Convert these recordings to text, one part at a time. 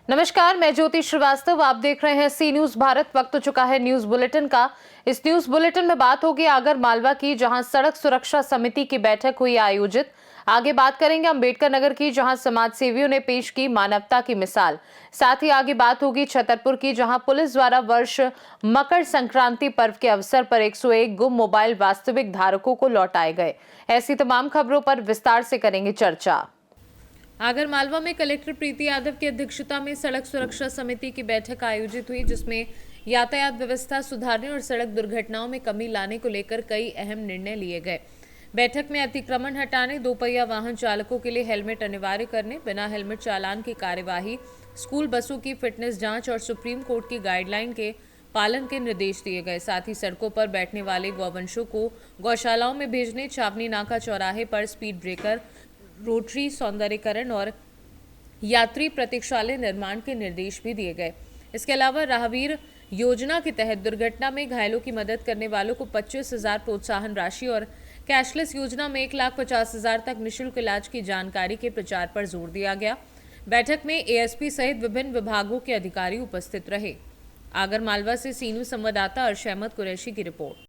नमस्कार, मैं ज्योति श्रीवास्तव। आप देख रहे हैं सी न्यूज भारत। वक्त हो चुका है न्यूज बुलेटिन का। इस न्यूज बुलेटिन में बात होगी आगर मालवा की, जहां सड़क सुरक्षा समिति की बैठक हुई आयोजित। आगे बात करेंगे अंबेडकर नगर की, जहां समाज सेवियों ने पेश की मानवता की मिसाल। साथ ही आगे बात होगी छतरपुर की, जहां पुलिस द्वारा वर्ष मकर संक्रांति पर्व के अवसर पर 101 गुम मोबाइल वास्तविक धारकों को लौटाए गए। ऐसी तमाम खबरों पर विस्तार से करेंगे चर्चा। आगर मालवा में कलेक्टर प्रीति यादव की अध्यक्षता में सड़क सुरक्षा समिति की बैठक आयोजित हुई, जिसमें यातायात व्यवस्था सुधारने और सड़क दुर्घटनाओं में कमी लाने को लेकर कई अहम निर्णय लिए गए। बैठक में अतिक्रमण हटाने, दोपहिया वाहन चालकों के लिए हेलमेट अनिवार्य करने, बिना हेलमेट चालान की कार्यवाही, स्कूल बसों की फिटनेस जांच और सुप्रीम कोर्ट की गाइडलाइन के पालन के निर्देश दिए गए। साथ ही सड़कों पर बैठने वाले गौवंशों को गौशालाओं में भेजने, छावनी नाका चौराहे पर स्पीड ब्रेकर, रोटरी सौंदर्यीकरण और यात्री प्रतीक्षालय निर्माण के निर्देश भी दिए गए। इसके अलावा राहवीर योजना के तहत दुर्घटना में घायलों की मदद करने वालों को 25,000 प्रोत्साहन राशि और कैशलेस योजना में 1,50,000 तक निःशुल्क इलाज की जानकारी के प्रचार पर जोर दिया गया। बैठक में एएसपी सहित विभिन्न विभागों के अधिकारी उपस्थित रहे। आगर मालवा से सी न्यूज संवाददाता अर्श अहमद कुरैशी की रिपोर्ट।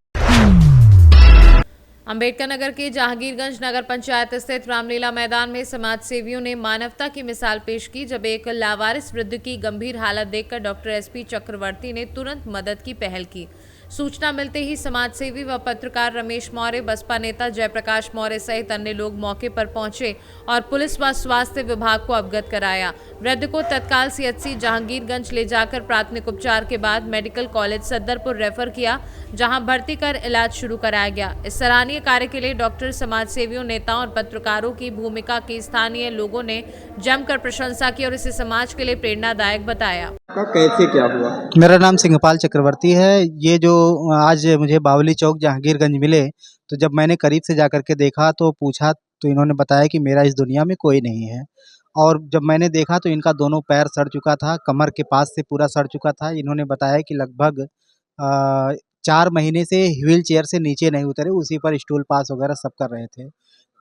अंबेडकर नगर के जहांगीरगंज नगर पंचायत स्थित रामलीला मैदान में समाज सेवियों ने मानवता की मिसाल पेश की, जब एक लावारिस वृद्ध की गंभीर हालत देखकर डॉक्टर एसपी चक्रवर्ती ने तुरंत मदद की पहल की। सूचना मिलते ही समाज सेवी व पत्रकार रमेश मौर्य, बसपा नेता जयप्रकाश मौर्य सहित अन्य लोग मौके पर पहुंचे और पुलिस व स्वास्थ्य विभाग को अवगत कराया। वृद्ध को तत्काल सीएचसी जहांगीरगंज ले जाकर प्राथमिक उपचार के बाद मेडिकल कॉलेज सदरपुर रेफर किया, जहां भर्ती कर इलाज शुरू कराया गया। इस सराहनीय कार्य के लिए डॉक्टर, समाज सेवियों, नेताओं और पत्रकारों की भूमिका की स्थानीय लोगों ने जमकर प्रशंसा की और इसे समाज के लिए प्रेरणादायक बताया। कैसे क्या हुआ? मेरा नाम सिंहपाल चक्रवर्ती है। ये जो आज मुझे बावली चौक जहांगीरगंज मिले, तो जब मैंने करीब से जाकर के देखा तो पूछा, तो इन्होंने बताया कि मेरा इस दुनिया में कोई नहीं है। और जब मैंने देखा तो इनका दोनों पैर सड़ चुका था, कमर के पास से पूरा सड़ चुका था। इन्होंने बताया कि लगभग 4 महीने से व्हील चेयर से नीचे नहीं उतरे, उसी पर स्टूल पास वगैरह सब कर रहे थे।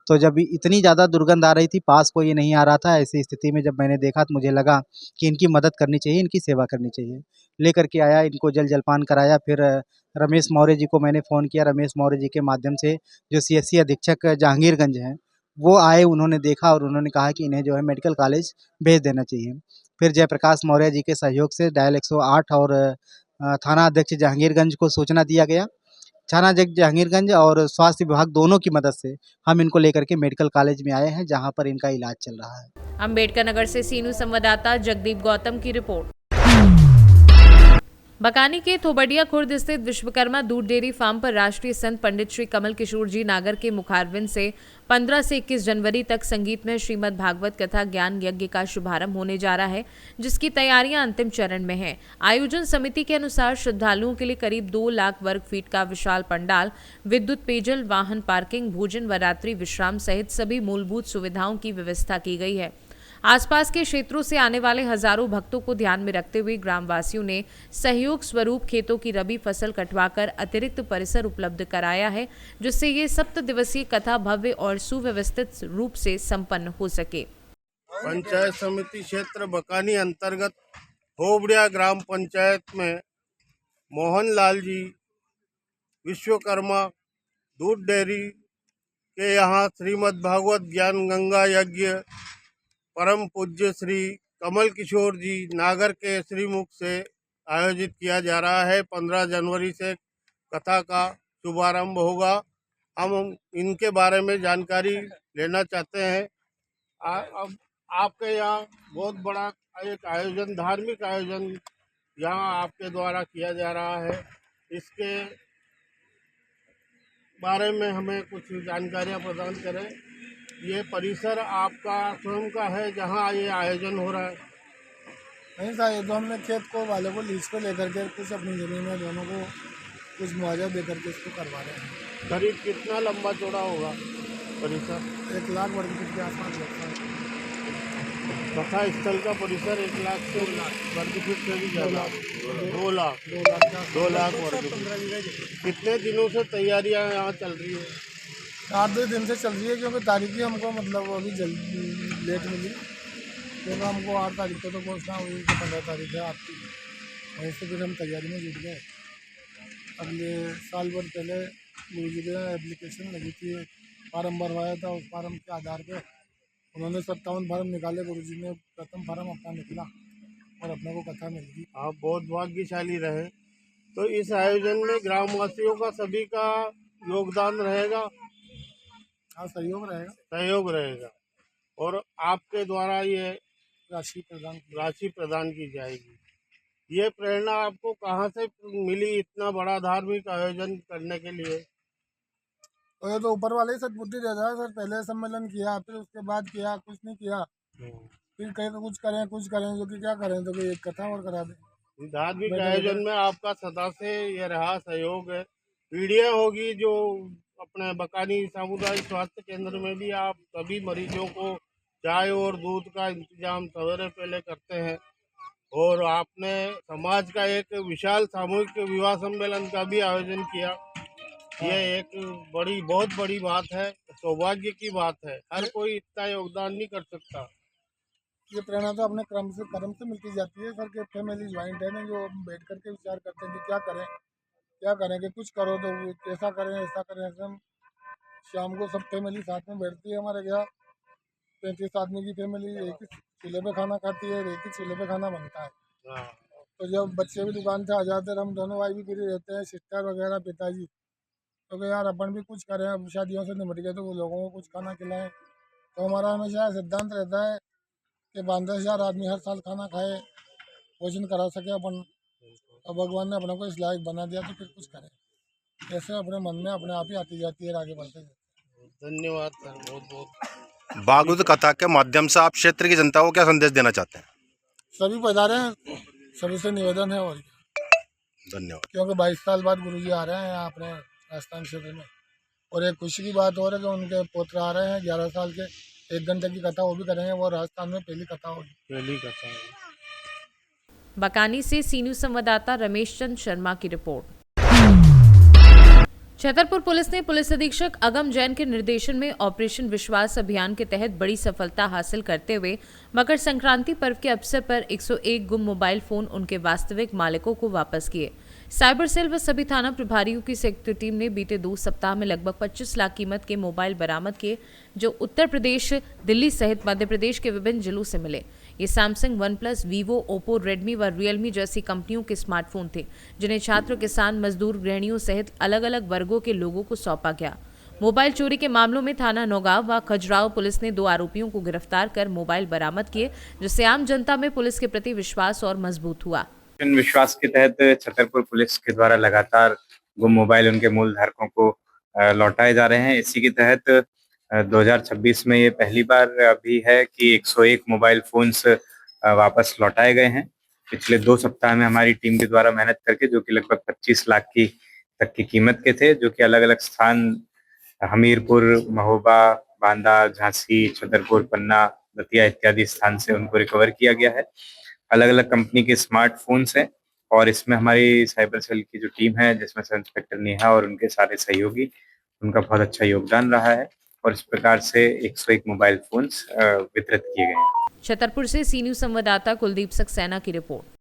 तो जब इतनी ज़्यादा दुर्गंध आ रही थी, पास कोई नहीं आ रहा था, ऐसी स्थिति में जब मैंने देखा तो मुझे लगा कि इनकी मदद करनी चाहिए, इनकी सेवा करनी चाहिए। लेकर के आया, इनको जल जलपान कराया। फिर रमेश मौर्य जी को मैंने फ़ोन किया। रमेश मौर्य जी के माध्यम से जो सीएससी अधीक्षक जहांगीरगंज हैं, वो आए, उन्होंने देखा और उन्होंने कहा कि इन्हें जो है मेडिकल कॉलेज भेज देना चाहिए। फिर जयप्रकाश मौर्य जी के सहयोग से डायल 108 और थाना अध्यक्ष जहांगीरगंज को सूचना दिया गया। थाना अध्यक्ष जहांगीरगंज और स्वास्थ्य विभाग दोनों की मदद से हम इनको लेकर के मेडिकल कॉलेज में आए हैं, जहां पर इनका इलाज चल रहा है। अंबेडकर नगर से सी न्यूज संवाददाता जगदीप गौतम की रिपोर्ट। बकानी के थोबड़िया खुर्द स्थित विश्वकर्मा दूध डेयरी फार्म पर राष्ट्रीय संत पंडित श्री कमल किशोर जी नागर के मुखारविंद से 15 से 21 जनवरी तक संगीतमय श्रीमद् भागवत कथा ज्ञान यज्ञ का शुभारंभ होने जा रहा है, जिसकी तैयारियां अंतिम चरण में हैं। आयोजन समिति के अनुसार श्रद्धालुओं के लिए करीब 2 लाख वर्ग फीट का विशाल पंडाल, विद्युत, पेयजल, वाहन पार्किंग, भोजन व रात्रि विश्राम सहित सभी मूलभूत सुविधाओं की व्यवस्था की गई है। आसपास के क्षेत्रों से आने वाले हजारों भक्तों को ध्यान में रखते हुए ग्रामवासियों ने सहयोग स्वरूप खेतों की रबी फसल कटवाकर अतिरिक्त परिसर उपलब्ध कराया है, जिससे ये 7 दिवसीय कथा भव्य और सुव्यवस्थित रूप से संपन्न हो सके। पंचायत समिति क्षेत्र बकानी अंतर्गत होबड़िया ग्राम पंचायत में मोहनलाल जी विश्वकर्मा दूध डेयरी के यहाँ श्रीमद् भागवत ज्ञान गंगा यज्ञ परम पूज्य श्री कमल किशोर जी नागर के श्रीमुख से आयोजित किया जा रहा है। 15 जनवरी से कथा का शुभारंभ होगा। हम इनके बारे में जानकारी लेना चाहते हैं। अब आपके यहाँ बहुत बड़ा एक आयोजन, धार्मिक आयोजन यहाँ आपके द्वारा किया जा रहा है, इसके बारे में हमें कुछ जानकारियाँ प्रदान करें। ये परिसर आपका स्वयं का है जहाँ ये आयोजन हो रहा है? नहीं साहब, ये तो हमने खेत को वाले को लीज पे लेकर के कुछ अपनी ज़मीन में दोनों को कुछ मुआवजा देकर के इसको करवा रहे हैं। करीब कितना लंबा चौड़ा होगा परिसर? 1 लाख वर्ग फीट के आसपास लगता है। कथा स्थल का परिसर 1 लाख से वर्ग फीट से भी ज़्यादा, 2 लाख 2 लाख वर्ग फीट। कितने दिनों से तैयारियां यहाँ चल रही है? 8-10 दिन से चल रही है, क्योंकि तारीख हमको मतलब अभी जल्दी लेट मिली, क्योंकि हमको 8 तारीख को तो पहुँचना, वही 15 तारीख है आपकी, वहीं से फिर हम तैयारी में जुट गए। अगले साल भर पहले गुरु जी के एप्लीकेशन लगी थी, फार्म भरवाया था, उस फार्म के आधार पे उन्होंने 57 फार्म निकाले, गुरु जी ने प्रथम फार्म अपना निकला और अपने को कथा मिल गई। आप बहुत भाग्यशाली रहे। तो इस आयोजन में ग्रामवासियों का सभी का योगदान रहेगा, हाँ, सहयोग रहेगा, सहयोग रहेगा, और आपके द्वारा ये राशि प्रदान की जाएगी। ये प्रेरणा आपको कहाँ से मिली इतना बड़ा धार्मिक आयोजन करने के लिए? और ये तो ऊपर वाले ही सद्बुद्धि देता है सर। पहले सम्मेलन किया, फिर उसके बाद किया, कुछ नहीं किया, फिर कहीं तो कुछ करें जो कि क्या करें, तो एक कथा और करा दें। धार्मिक आयोजन में आपका सदा से ये रहा सहयोग है। पीढ़ियाँ होगी जो अपने बकानी सामुदायिक स्वास्थ्य केंद्र में भी आप सभी मरीजों को चाय और दूध का इंतजाम सवेरे पहले करते हैं, और आपने समाज का एक विशाल सामूहिक विवाह सम्मेलन का भी आयोजन किया। ये एक बहुत बड़ी बात है, सौभाग्य की बात है। हर कोई इतना योगदान नहीं कर सकता। ये प्रेरणा तो अपने कर्म से मिलती जाती है सर। के फैमिली ज्वाइंट है ना, जो बैठ करके विचार करते हैं कि क्या करें कि कुछ करो तो ऐसा करें ऐसा करें। ऐसे हम शाम को सब फैमिली साथ में बैठती है। हमारे यहाँ 35 आदमी की फैमिली एक ही चूल्हे पे खाना खाती है, एक ही चूल्हे पे खाना बनता है। तो जब बच्चे भी दुकान से आ जाते हैं, हम दोनों भाई भी फ्री रहते हैं, सिस्टर वगैरह पिताजी, तो यार अपन भी कुछ करें, अब शादियों से निपट गए तो वो लोगों को कुछ खाना खिलाएं। तो हमारा हमेशा सिद्धांत रहता है कि 5-10,000 आदमी हर साल खाना खाए, भोजन करा सके अपन। और भगवान ने अपने को इस लायक बना दिया तो फिर कुछ करें। ऐसे अपने मन में अपने आप ही आती जाती है, आगे बढ़ते जाते हैं। धन्यवाद सर, बहुत बहुत। भागवत कथा के माध्यम से आप क्षेत्र की जनता को क्या संदेश देना चाहते हैं? सभी पधारे हैं, सभी से निवेदन है। और धन्यवाद। क्योंकि 22 साल बाद गुरु जी आ रहे हैं यहाँ अपने राजस्थान क्षेत्र में, और एक खुशी की बात और है कि उनके पोत्र आ रहे हैं 11 साल के। 1 घंटे की कथा वो भी करेंगे, वो राजस्थान में पहली कथा होगी। पहली कथा है। बकानी से सी न्यूज संवाददाता रमेश चंद शर्मा की रिपोर्ट। छतरपुर पुलिस ने पुलिस अधीक्षक अगम जैन के निर्देशन में ऑपरेशन विश्वास अभियान के तहत बड़ी सफलता हासिल करते हुए मकर संक्रांति पर्व के अवसर पर 101 गुम मोबाइल फोन उनके वास्तविक मालिकों को वापस किए। साइबर सेल व सभी थाना प्रभारियों की संयुक्त टीम ने बीते 2 सप्ताह में लगभग 25 लाख कीमत के मोबाइल बरामद किए, जो उत्तर प्रदेश, दिल्ली सहित मध्य प्रदेश के विभिन्न जिलों से मिले। ये Samsung, OnePlus, Vivo, Oppo, Redmi व Realme जैसी कंपनियों के स्मार्टफोन थे, जिन्हें छात्र, किसान, मजदूर, गृहिणियों सहित अलग अलग वर्गों के लोगों को सौंपा गया। मोबाइल चोरी के मामलों में थाना नौगांव व खजुराहो पुलिस ने 2 आरोपियों को गिरफ्तार कर मोबाइल बरामद किए, जिससे आम जनता में पुलिस के प्रति विश्वास और मजबूत हुआ। विश्वास के तहत छतरपुर पुलिस के द्वारा लगातार गुम मोबाइल उनके मूल धारकों को लौटाए जा रहे हैं। इसी के तहत 2026 में ये पहली बार भी है कि 101 मोबाइल फोन्स वापस लौटाए गए हैं। पिछले 2 सप्ताह में हमारी टीम के द्वारा मेहनत करके, जो कि लगभग 25 लाख की तक की कीमत के थे, जो कि अलग अलग स्थान हमीरपुर, महोबा, बांदा, झांसी, छतरपुर, पन्ना, दतिया इत्यादि स्थान से उनको रिकवर किया गया है। अलग अलग कंपनी के स्मार्टफोन्स हैं, और इसमें हमारी साइबर सेल की जो टीम है, जिसमें सब इंस्पेक्टर नेहा और उनके सारे सहयोगी, उनका बहुत अच्छा योगदान रहा है, और इस प्रकार से 101 मोबाइल फोन्स वितरित किए गए हैं। छतरपुर से सी न्यूज संवाददाता कुलदीप सक्सेना की रिपोर्ट।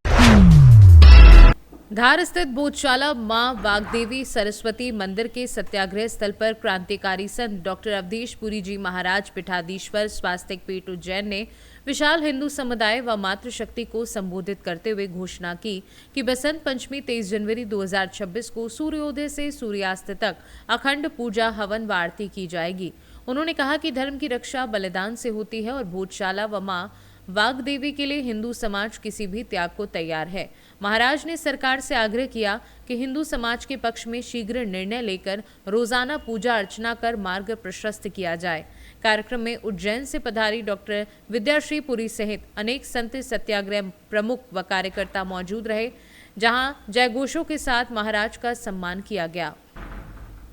धार स्थित बोधशाला मां वागदेवी सरस्वती मंदिर के सत्याग्रह स्थल पर क्रांतिकारी संत डॉक्टर अवधेश पुरी जी महाराज पीठाधीश्वर स्वास्तिक पीठ उज्जैन ने विशाल हिंदू समुदाय व मातृशक्ति को संबोधित करते हुए घोषणा की कि बसंत पंचमी 23 जनवरी 2026 को सूर्योदय से सूर्यास्त तक अखंड पूजा, हवन व आरती की जाएगी। उन्होंने कहा कि धर्म की रक्षा बलिदान से होती है और बोधशाला व मां वागदेवी के लिए हिंदू समाज किसी भी त्याग को तैयार है। महाराज ने सरकार से आग्रह किया कि हिंदू समाज के पक्ष में शीघ्र निर्णय लेकर रोजाना पूजा अर्चना कर मार्ग प्रशस्त किया जाए। कार्यक्रम में उज्जैन से पधारी डॉक्टर विद्याश्री पुरी सहित अनेक संत, सत्याग्रह प्रमुख व कार्यकर्ता मौजूद रहे, जहां जयघोषों के साथ महाराज का सम्मान किया गया।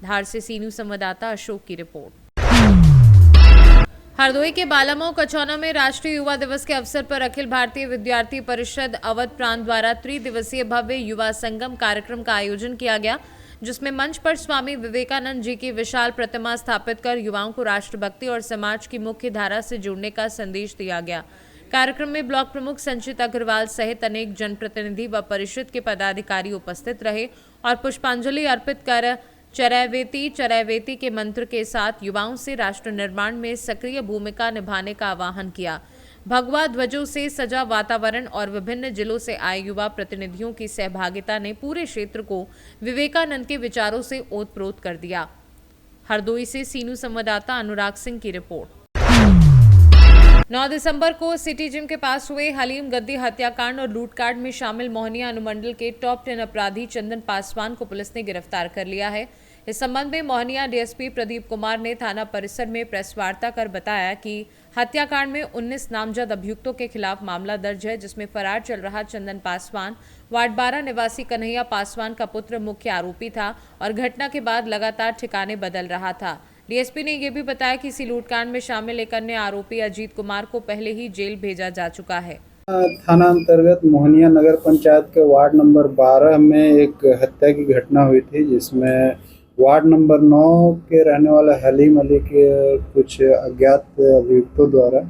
धार से सी न्यूज संवाददाता अशोक की रिपोर्ट। हरदोई के बालामऊ कचौना में राष्ट्रीय युवा दिवस के अवसर पर अखिल भारतीय विद्यार्थी परिषद अवध प्रांत द्वारा त्रिदिवसीय भव्य युवा संगम कार्यक्रम का आयोजन किया गया, जिसमें मंच पर स्वामी विवेकानंद जी की विशाल प्रतिमा स्थापित कर युवाओं को राष्ट्रभक्ति और समाज की मुख्य धारा से जुड़ने का संदेश दिया गया। कार्यक्रम में ब्लॉक प्रमुख संचित अग्रवाल सहित अनेक जनप्रतिनिधि व परिषद के पदाधिकारी उपस्थित रहे और पुष्पांजलि अर्पित कर चरैवेति चरैवेति के मंत्र के साथ युवाओं से राष्ट्र निर्माण में सक्रिय भूमिका निभाने का आह्वान किया। भगवा ध्वजों से सजा वातावरण और विभिन्न जिलों से आए युवा प्रतिनिधियों की सहभागिता ने पूरे क्षेत्र को विवेकानंद के विचारों से ओतप्रोत कर दिया। हरदोई से सीनू संवाददाता अनुराग सिंह की रिपोर्ट। 9 दिसंबर को सिटी जिम के पास हुए हलीम गद्दी हत्याकांड और लूटकांड में शामिल मोहनिया अनुमंडल के टॉप 10 अपराधी चंदन पासवान को पुलिस ने गिरफ्तार कर लिया है। इस संबंध में मोहनिया डीएसपी प्रदीप कुमार ने थाना परिसर में प्रेस वार्ता कर बताया कि हत्याकांड में 19 नामजद अभियुक्तों के खिलाफ मामला दर्ज है, जिसमें फरार चल रहा चंदन पासवान वार्ड 12 निवासी कन्हैया पासवान का पुत्र मुख्य आरोपी था और घटना के बाद लगातार ठिकाने बदल रहा था। डीएसपी ने यह भी बताया कि इसी लूटकांड में शामिल एक अन्य आरोपी अजीत कुमार को पहले ही जेल भेजा जा चुका है। थाना अंतर्गत मोहनिया नगर पंचायत के वार्ड नंबर 12 में एक हत्या की घटना हुई थी, जिसमें वार्ड नंबर 9 के रहने वाले हलीम अली के कुछ अज्ञात अभियुक्तों द्वारा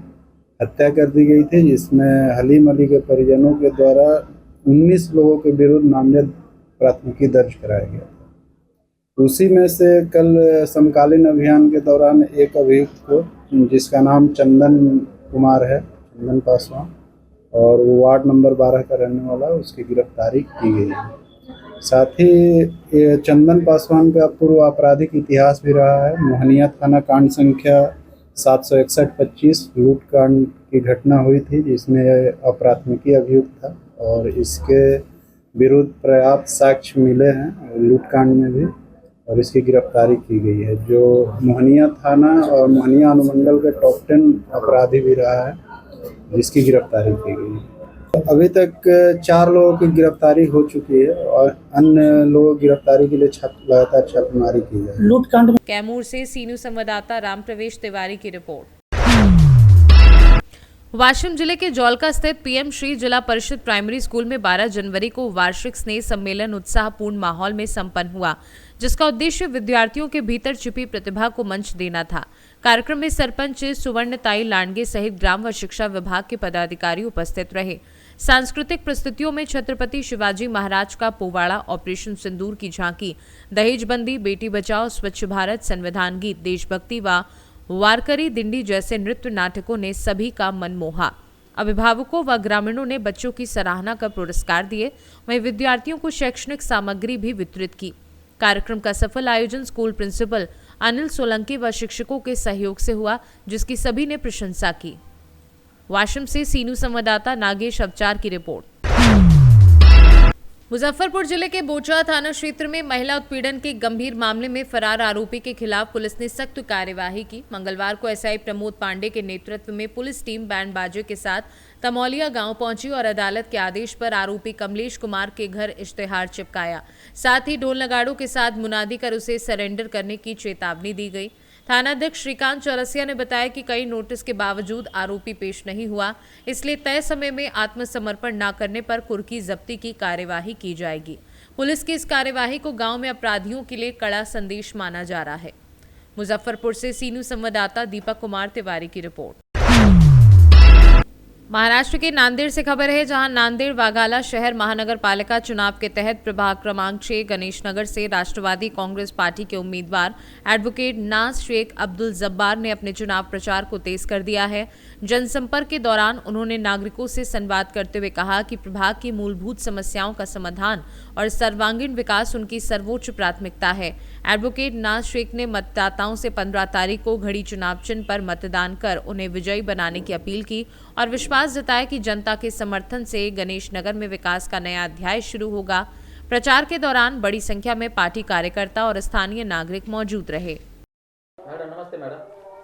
हत्या कर दी गई थी, जिसमें हलीम अली के परिजनों के द्वारा 19 लोगों के विरुद्ध नामजद प्राथमिकी दर्ज कराया गया। उसी में से कल समकालीन अभियान के दौरान एक अभियुक्त को, जिसका नाम चंदन कुमार है, चंदन पासवान, और वो वार्ड नंबर 12 का रहने वाला, उसकी गिरफ्तारी की गई है। साथ ही चंदन पासवान का पूर्व आपराधिक इतिहास भी रहा है। मोहनिया थाना कांड संख्या 761-25 लूट कांड की घटना हुई थी, जिसमें अप्राथमिकी अभियुक्त था और इसके विरुद्ध पर्याप्त साक्ष्य मिले हैं लूटकांड में भी, और इसकी गिरफ्तारी की गई है। जो मोहनिया थाना और मोहनिया अनुमंडल के टॉप 10 अपराधी भी रहा है, जिसकी गिरफ्तारी की गई है। अभी तक 4 लोगों की गिरफ्तारी हो चुकी है और अन्य लोगों की गिरफ्तारी के लिए लगातार छापेमारी की जा रही है। लूटकांड में कैमूर से सीनू संवाददाता राम प्रवेश तिवारी की रिपोर्ट। वाशिम जिले के जौलका स्थित पीएम श्री जिला परिषद प्राइमरी स्कूल में 12 जनवरी को वार्षिक स्नेह सम्मेलन उत्साहपूर्ण माहौल में संपन्न हुआ, जिसका उद्देश्य विद्यार्थियों के भीतर छिपी प्रतिभा को मंच देना था। कार्यक्रम में सरपंच सुवर्णताई लांडगे सहित ग्राम व शिक्षा विभाग के पदाधिकारी उपस्थित रहे। सांस्कृतिक प्रस्तुतियों में छत्रपति शिवाजी महाराज का पोवाड़ा, ऑपरेशन सिंदूर की झांकी, दहेजबंदी, बेटी बचाओ, स्वच्छ भारत, संविधान गीत, देशभक्ति व वारकरी दिंडी जैसे नृत्य नाटकों ने सभी का मन मोहा। अभिभावकों व ग्रामीणों ने बच्चों की सराहना कर पुरस्कार दिए, वहीं विद्यार्थियों को शैक्षणिक सामग्री भी वितरित की। कार्यक्रम का सफल आयोजन स्कूल प्रिंसिपल अनिल सोलंकी व शिक्षकों के सहयोग से हुआ, जिसकी सभी ने प्रशंसा की। वाशिम से सीनू संवाददाता नागेश अवचार की रिपोर्ट। मुजफ्फरपुर जिले के बोचा थाना क्षेत्र में महिला उत्पीड़न के गंभीर मामले में फरार आरोपी के खिलाफ पुलिस ने सख्त कार्यवाही की। मंगलवार को एसआई प्रमोद पांडे के नेतृत्व में पुलिस टीम बैंड बाजे के साथ तमौलिया गांव पहुंची और अदालत के आदेश पर आरोपी कमलेश कुमार के घर इश्तेहार चिपकाया। साथ ही ढोल नगाड़ों के साथ मुनादी कर उसे सरेंडर करने की चेतावनी दी गई। थानाध्यक्ष श्रीकांत चौरसिया ने बताया कि कई नोटिस के बावजूद आरोपी पेश नहीं हुआ, इसलिए तय समय में आत्मसमर्पण न करने पर कुर्की जब्ती की कार्यवाही की जाएगी। पुलिस की इस कार्यवाही को गांव में अपराधियों के लिए कड़ा संदेश माना जा रहा है। मुजफ्फरपुर से सीनू संवाददाता दीपक कुमार तिवारी की रिपोर्ट। महाराष्ट्र के नांदेड़ से खबर है, जहां नांदेड़ वाघाला शहर महानगर पालिका चुनाव के तहत प्रभाग क्रमांक 6 गणेश नगर से राष्ट्रवादी कांग्रेस पार्टी के उम्मीदवार एडवोकेट नाज शेख अब्दुल जब्बार ने अपने चुनाव प्रचार को तेज कर दिया है। जनसंपर्क के दौरान उन्होंने नागरिकों से संवाद करते हुए कहा कि प्रभाग की मूलभूत समस्याओं का समाधान और सर्वांगीण विकास उनकी सर्वोच्च प्राथमिकता है। एडवोकेट नाज शेख ने मतदाताओं से 15 तारीख को घड़ी चुनाव चिन्ह पर मतदान कर उन्हें विजयी बनाने की अपील की और विश्वास जताया कि जनता के समर्थन से गणेश नगर में विकास का नया अध्याय शुरू होगा। प्रचार के दौरान बड़ी संख्या में पार्टी कार्यकर्ता और स्थानीय नागरिक मौजूद रहे। मैडम नमस्ते। मैडम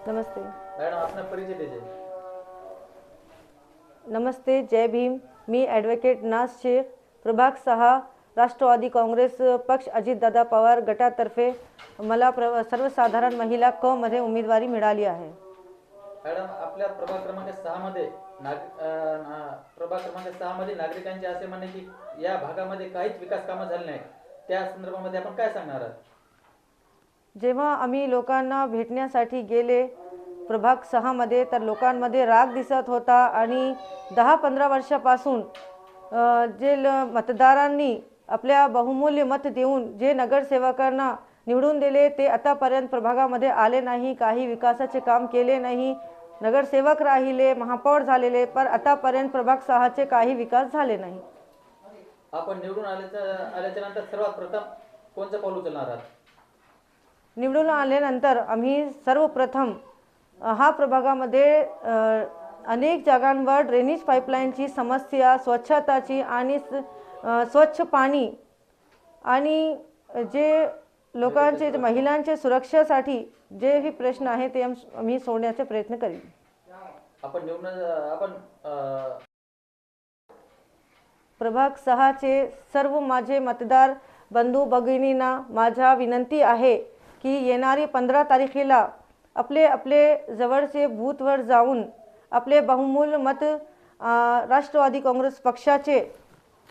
नमस्ते। मैडम अपना परिचय दीजिए। नमस्ते, जय भीम। मी ॲडव्होकेट नाज शेख, प्रभाग 6, राष्ट्रवादी काँग्रेस पक्ष, अजितदादा पवार गटातर्फे मला सर्वसाधारण महिला क मध्ये उमेदवारी मिळाली आहे। मॅडम आपल्या प्रभाग क्रमांक 6 मध्ये प्रभाग क्रमांक 6 मध्ये नागरिकांचे असे म्हणणे की या भागामध्ये काहीच विकास कामं झाले नाही, त्या संदर्भामध्ये आपण काय सांगणार आहात? जेव्हा आम्ही लोकांना भेटण्यासाठी गेले प्रभाग 6 मध्ये तर लोकांमध्ये राग दिसत होता आणि 10-15 वर्षापासून जे मतदारांनी आपल्या बहुमूल्य मत देऊन जे नगरसेवकांना निवडून दिले ते आतापर्यंत प्रभागामध्ये आले नाही, काही विकासाचे काम केले नाही, नगरसेवक राहिले, महापौर झालेले, पण आतापर्यंत प्रभाग 6चे काही विकास झाले नाही. आपण निवडून आल्याच्या नंतर सर्वात प्रथम कोणतं पाऊल उचलणार आहात? निवडून आल्यानंतर आम्ही सर्वप्रथम हा प्रभागामध्ये अनेक जागांवर ड्रेनेज पाईपलाईनची समस्या, स्वच्छताची आणि स्वच्छ पाणी आणि जे लोकांचे महिलांचे सुरक्षेसाठी जे ही प्रश्न आहे ते आम्ही सोडण्याचा प्रयत्न करीन. प्रभाग 6चे सर्व माझे मतदार बंधू भगिनींना माझा विनंती आहे की येणारी 15 तारखेला आपले जवळचे बूथवर जाऊन आपले बहुमूल्य मत राष्ट्रवादी काँग्रेस पक्षाचे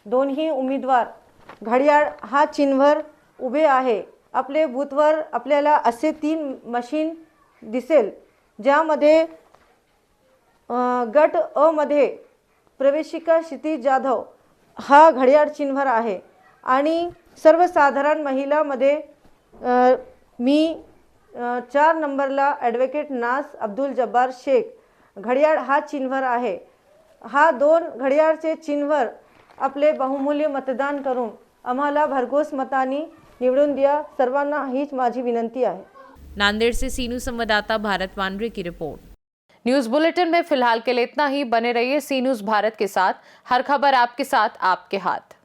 दोन्ही उमेदवार घड्याळ हा चिन्हवर उभे आहे. आपले बूथवर आपल्याला असे 3 मशीन दिसेल ज्यामध्ये गट अ मध्ये प्रवेशिका क्षितिज जाधव हा घड्याळ चिन्हवर आहे आणि सर्वसाधारण महिलामध्ये मी 4 नंबरला ॲडव्होकेट नास अब्दुल जब्बार शेख घड्याळ हा चिन्हवर आहे. हा 2 घड्याळचे चिन्हवर आपले बहुमूल्य मतदान करून आम्हाला भरघोस मतांनी निवडून द्या. सर्वांना हीच माझी विनंती आहे. नांदेड़ से सीनू संवाददाता भारत वानरे की रिपोर्ट। न्यूज बुलेटिन में फिलहाल के लिए इतना ही। बने रहिए सी न्यूज भारत के साथ। हर खबर आपके साथ, आपके हाथ।